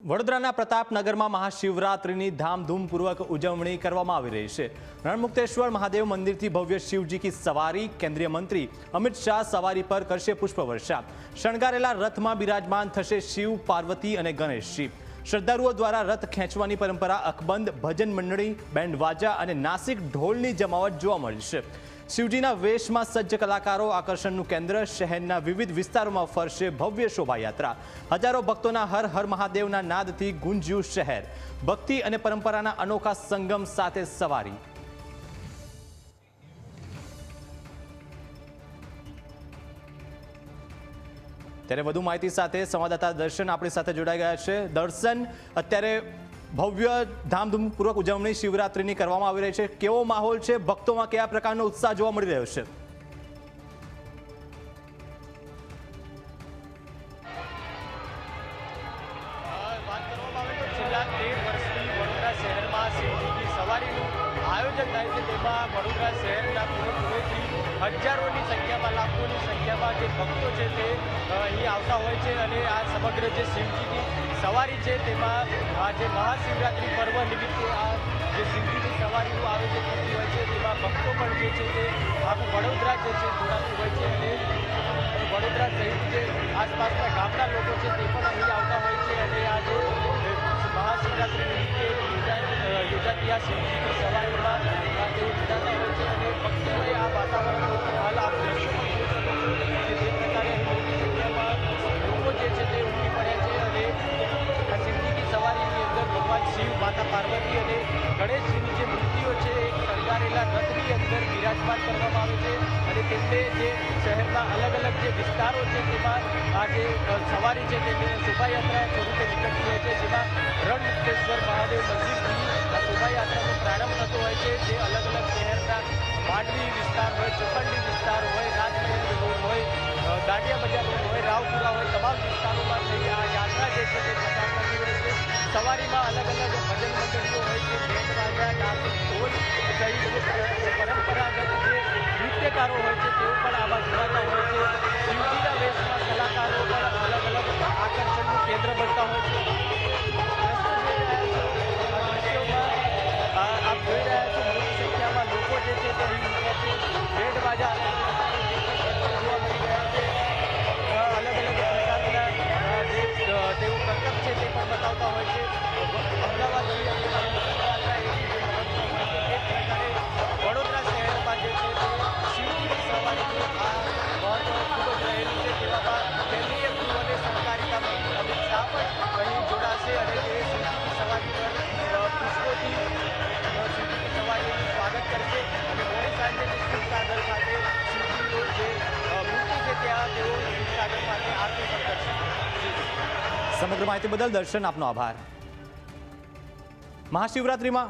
વડોદરાના પ્રતાપનગરમાં મહાશિવરાત્રિની ધામધૂમપૂર્વક ઉજવણી કરવામાં આવી રહી છે। રણમુક્તેશ્વર મહાદેવ મંદિરથી ભવ્ય શિવજી કી સવારી। કેન્દ્રીય મંત્રી અમિત શાહ સવારી પર કરશે પુષ્પવર્ષા। શણગારેલા રથમાં બિરાજમાન થશે શિવ, પાર્વતી અને ગણેશજી। શ્રદ્ધાળુઓ દ્વારા રથ ખેંચવાની પરંપરા અકબંધ, ભજન મંડળી, બેન્ડ વાજા અને નાસિક ઢોલની જમાવટ જોવા મળશે। શિવજીના વેશમાં સજ્જ કલાકારો આકર્ષણનું કેન્દ્ર। શહેરના વિવિધ વિસ્તારોમાં ફરશે ભવ્ય શોભાયાત્રા। હજારો ભક્તોના હર હર મહાદેવના નાદથી ગુંજ્યું શહેર। ભક્તિ અને પરંપરાના અનોખા સંગમ સાથે સવારી। ત્યારે વધુ માહિતી સાથે સંવાદદાતા દર્શન આપણી સાથે જોડાઈ ગયા છે। દર્શન, અત્યારે ભવ્ય ધામધૂમપૂર્વક ઉજવણી શિવરાત્રિની કરવામાં આવી રહી છે, કેવો માહોલ છે? ભક્તોમાં કયા પ્રકારનો ઉત્સાહ જોવા મળી રહ્યો છે? વાત કરવામાં આવે તો છેલ્લા 13 વર્ષથી વડોદરા શહેરમાં શિવજીની સવારીનું આયોજન થાય છે। તેમાં વડોદરા શહેરના પૂરેથી હજારોની સંખ્યામાં, લાખોની સંખ્યામાં જે ભક્તો છે તે અહીં આવતા હોય છે અને આ સમગ્ર જે શિવજીની સવારી છે તેમાં જે મહાશિવરાત્રિ પર્વ નિમિત્તે આ જે શિવજીની સવારીનું આયોજન થતું હોય છે તેમાં ભક્તો પણ જે છે તે આખું વડોદરા જે છે જોડાતું હોય છે અને વડોદરા સહિત જે આસપાસના ગામના લોકો છે તે પણ અહીં આવતા હોય છે અને આ જે મહાશિવરાત્રિ નિમિત્તે યોજાતી આ શિવજીની સવારીમાં તેઓ જોડાતા હોય છે અને ભક્તિમય આ વાતાવરણ હાલ આપ દ્રશ્યો પણ જોઈ શકો છો કે જે પ્રકારે અહીં મોટી સંખ્યામાં લોકો જે છે તે ઉમટી પડ્યા છે અને આ શિવજીની સવારીની અંદર ભગવાન શિવ, માતા પાર્વતી અને ગણેશજીની જે મૂર્તિઓ છે એ શણગારેલા રથની અંદર બિરાજમાન કરવામાં આવે છે અને તેમને જે શહેરના અલગ અલગ જે વિસ્તારો છે તેમાં આ જે સવારી છે તેને શોભાયાત્રા સ્વરૂપે નીકળતી હોય છે, જેમાં રણમુક્તેશ્વર મહાદેવ મંદિરથી આ શોભાયાત્રાનો પ્રારંભ થતો હોય છે। જે અલગ અલગ શહેરના માંડવી વિસ્તાર હોય, ચોખંડી વિસ્તાર હોય, રાજમહેલ રોડ હોય, દાંડિયા બજાર રોડ હોય, રાવપુરા હોય, તમામ વિસ્તારોમાં થઈ આ યાત્રા જે છે તે પસાર થતી હોય છે। સવારીમાં અલગ અલગ ભજન મંડળીઓ હોય છે, બેન્ડ વાજા, નાસિક ઢોલ સહિત પરંપરાગત જે નૃત્યકારો હોય છે તેઓ પણ આમાં જોડાતા હોય છે। શિવજીના વેશમાં કલાકારો પણ અલગ અલગ આકર્ષણનું કેન્દ્ર બનતા હોય છે। આપ જોઈ રહ્યા છો મોટી સંખ્યામાં લોકો જે છે તે અહીં ઉતર્યા છે, બેન્ડ વાજા જોવા મળી રહ્યા છે, અલગ અલગ પ્રકારના જે તેઓ કરતબ છે તે પણ બતાવતા હોય છે। અમદાવાદથી વડોદરા શહેરમાં જે છે તે શિવજીની સવારીનું આ મહત્વ ખૂબ જ રહેલું છે। તેવામાં કેન્દ્રીય ગૃહ અને સહકારિતા મંત્રી અમિત શાહ પણ અહીં જોડાશે અને તે શિવજીની સવારી પર પુષ્પોથી શિવજીની સવારીનું સ્વાગત કરશે અને મોડી સાંજે જે શિવસાગર ખાતે શિવજીનું જે મૂર્તિ છે ત્યાં તેઓ શિવસાગર ખાતે આરતી પણ કરશે। સમગ્ર માહિતી બદલ દર્શન આપનો આભાર। મહાશિવરાત્રિમાં